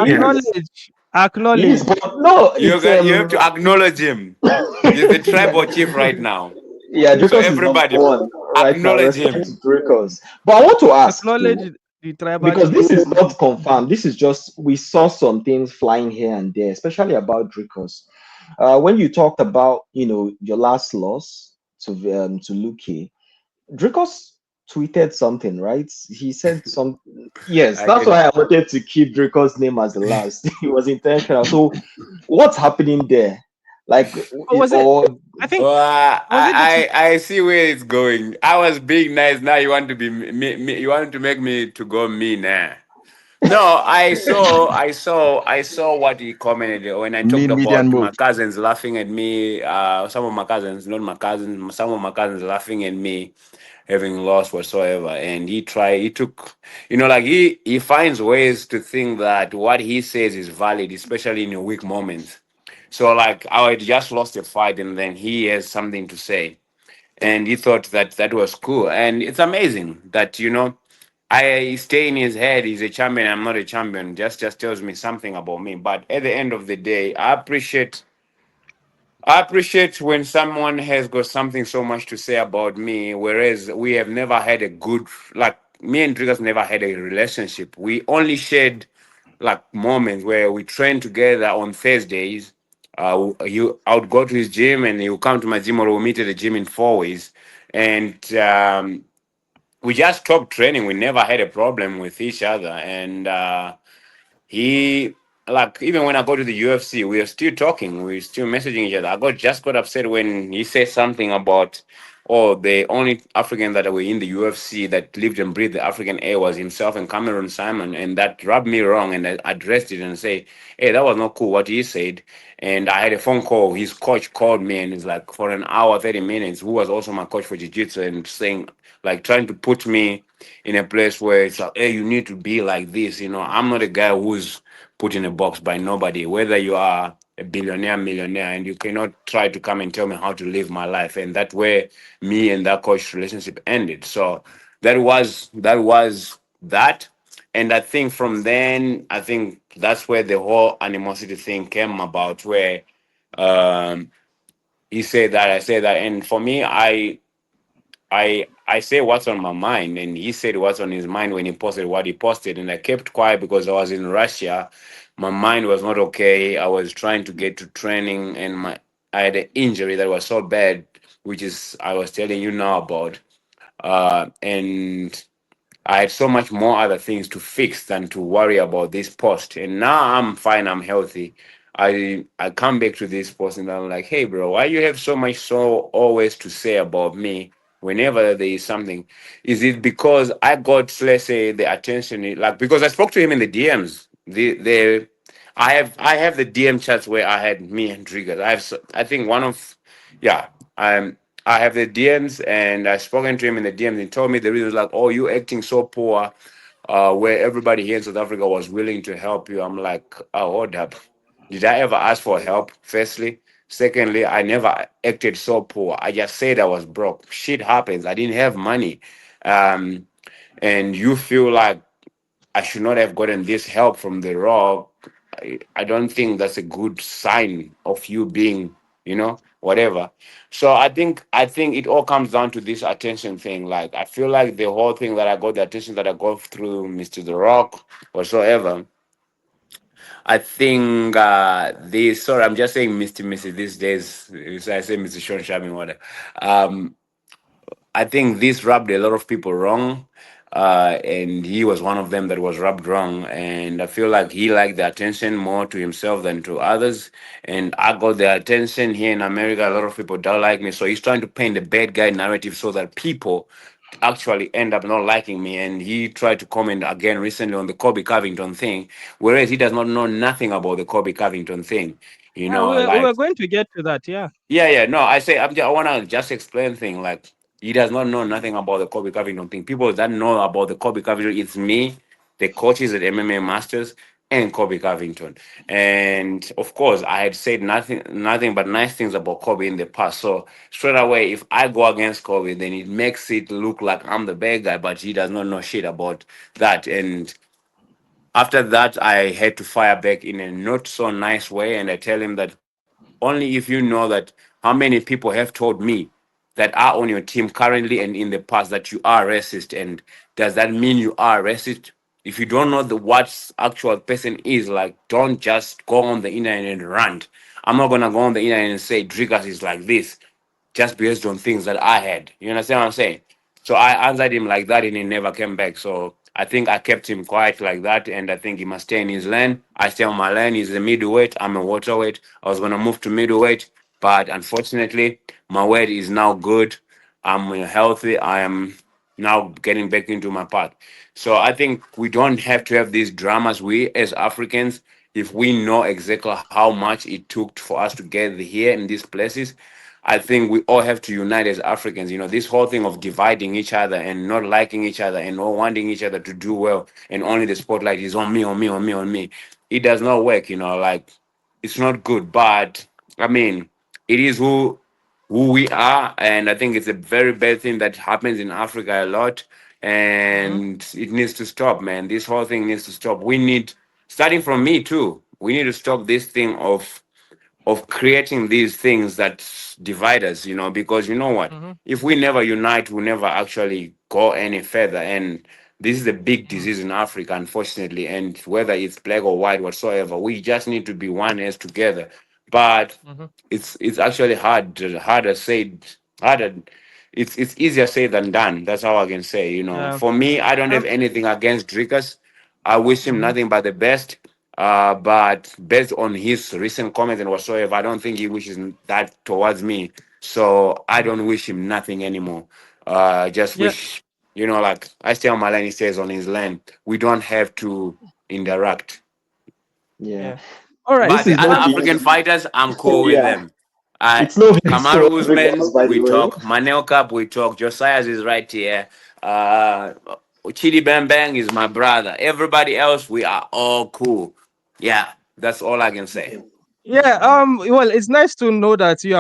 Yes. Acknowledge. Yes, Acknowledge. but no, You it's got you have to acknowledge him. He's the tribal chief right now. yeah, So Dricus is number everybody one right now. acknowledge Respect him. to Dricus. But I want to ask though, Acknowledge the tribal because chief. this is not confirmed. This is just we saw some things flying here and there, especially about Dricus. When you talked about your last loss to Luki, Dricus tweeted something, right? He said some. Yes, I that's can why I wanted to keep Dricus' name as the last. It was intentional. So, what's happening there? Like, Or was it? or I think well, was it the I see where it's going. I was being nice. Now you want to be me, you want to make me to go mean now. No, I saw what he commented when I talked Mean median about my move. cousins laughing at me. Some of my cousins, not my cousins, some of my cousins laughing at me, having lost whatsoever. And he took, like he finds ways to think that what he says is valid, especially in your weak moments. So like I had just lost a fight, and then he has something to say, and he thought that that was cool, and it's amazing that I stay in his head. He's a champion. I'm not a champion. Just tells me something about me. But at the end of the day, I appreciate when someone has got something so much to say about me. Whereas we have never had a good, like me and Triggers never had a relationship. We only shared like moments where we train together on Thursdays. I would go to his gym and he would come to my gym, or we'll meet at the gym in 4 ways. And we just stopped training. We never had a problem with each other. And he like even when I go to the UFC, we are still talking. We're still messaging each other. I just got upset when he said something about the only African that were in the UFC that lived and breathed the African air was himself and Cameron Simon, and that rubbed me wrong. And I addressed it and say, hey, that was not cool what he said. And I had a phone call. His coach called me and it's like for an hour, 30 minutes, who was also my coach for jiu-jitsu, and saying like trying to put me in a place where it's like, hey, you need to be like this. I'm not a guy who's put in a box by nobody, whether you are a billionaire, millionaire, and you cannot try to come and tell me how to live my life. And that's where me and that coach relationship ended. So that was that. And I think from then, I think that's where the whole animosity thing came about, where um, he said that, I said that. And for me, I say what's on my mind, and he said what's on his mind when he posted what he posted, and I kept quiet because I was in Russia. My mind was not okay. I was trying to get to training, and I had an injury that was so bad, which is I was telling you now about. And I had so much more other things to fix than to worry about this post. And now I'm fine. I'm healthy. I come back to this post and I'm like, hey, bro, why you have so much so always to say about me whenever there is something? Is it because I got, let's say, the attention? Like because I spoke to him in the DMs. I have the DM chats where I had me and Triggers. I think one of yeah. I have the DMs and I spoken to him in the DMs. He told me the reason like, oh, you acting so poor, where everybody here in South Africa was willing to help you. I'm like, oh, hold up. Did I ever ask for help? Firstly. Secondly, I never acted so poor. I just said I was broke. Shit happens. I didn't have money. Um, and you feel like I should not have gotten this help from the raw. I don't think that's a good sign of you being, whatever. So I think it all comes down to this attention thing. Like I feel like the whole thing that I got, the attention that I got through Mr. The Rock whatsoever. I think this. Sorry, I'm just saying Mr. Mrs. these days. So I say Mr. Sean Sharmin, whatever. Um, I think this rubbed a lot of people wrong. And he was one of them that was rubbed wrong. And I feel like he liked the attention more to himself than to others. And I got the attention here in America. A lot of people don't like me. So he's trying to paint the bad guy narrative so that people actually end up not liking me. And he tried to comment again recently on the Colby Covington thing, whereas he does not know nothing about the Colby Covington thing. Yeah, we Like were going to get to that. Yeah. yeah, yeah. No, I want to just explain thing. Like he does not know nothing about the Kobe Covington thing. People that know about the Kobe Covington, it's me, the coaches at MMA Masters, and Kobe Covington. And of course, I had said nothing but nice things about Kobe in the past. So straight away, if I go against Kobe, then it makes it look like I'm the bad guy, but he does not know shit about that. And After that, I had to fire back in a not so nice way, and I tell him that only if you know that how many people have told me that are on your team currently and in the past that you are racist, and does that mean you are racist? If you don't know the what actual person is, like, don't just go on the internet and rant. I'm not gonna go on the internet and say Dricus is like this just based on things that I had. You understand what I'm saying? So I answered him like that and he never came back. So I think I kept him quiet like that, and I think he must stay in his lane. I stay on my lane. He's a middleweight. I'm a welterweight. I was gonna move to middleweight, but unfortunately, my weight is now good. I'm healthy. I am now getting back into my path. So I think we don't have to have these dramas. We as Africans, if we know exactly how much it took for us to get here in these places, I think we all have to unite as Africans. This whole thing of dividing each other and not liking each other and not wanting each other to do well, and only the spotlight is on me, on me, on me, on me. It does not work. Like, it's not good. But I mean, it is who we are, and I think it's a very bad thing that happens in Africa a lot, Mhm. and it needs to stop, man. This whole thing needs to stop. We need, starting from me too, we need to stop this thing of creating these things that divide us, because you know what? Mhm. If we never unite, we'll never actually go any further. And this is a big Mhm. disease in Africa, unfortunately. And whether it's black or white, whatsoever, we just need to be one as together. But Mhm. it's actually harder said, harder. It's easier said than done. That's how I can say. Yeah. For me, I don't have Um. anything against Dricus. I wish him Mhm. nothing but the best. But based on his recent comments and whatsoever, I don't think he wishes that towards me. So I Mhm. don't wish him nothing anymore. Just Yeah. wish, like I stay on my lane, he stays on his lane. We don't have to interact. Yeah. Yeah. All right. But This the is other not African his. fighters, I'm cool with Yeah. them. It's no hate Kamaru towards Usman, Dricus, by we the way. talk. Manel Cup, we talk. Josiah is right here. Uh, Chidi Bang Bang is my brother. Everybody else, we are all cool. Yeah, that's all I can say. Yeah. Well, it's nice to know that you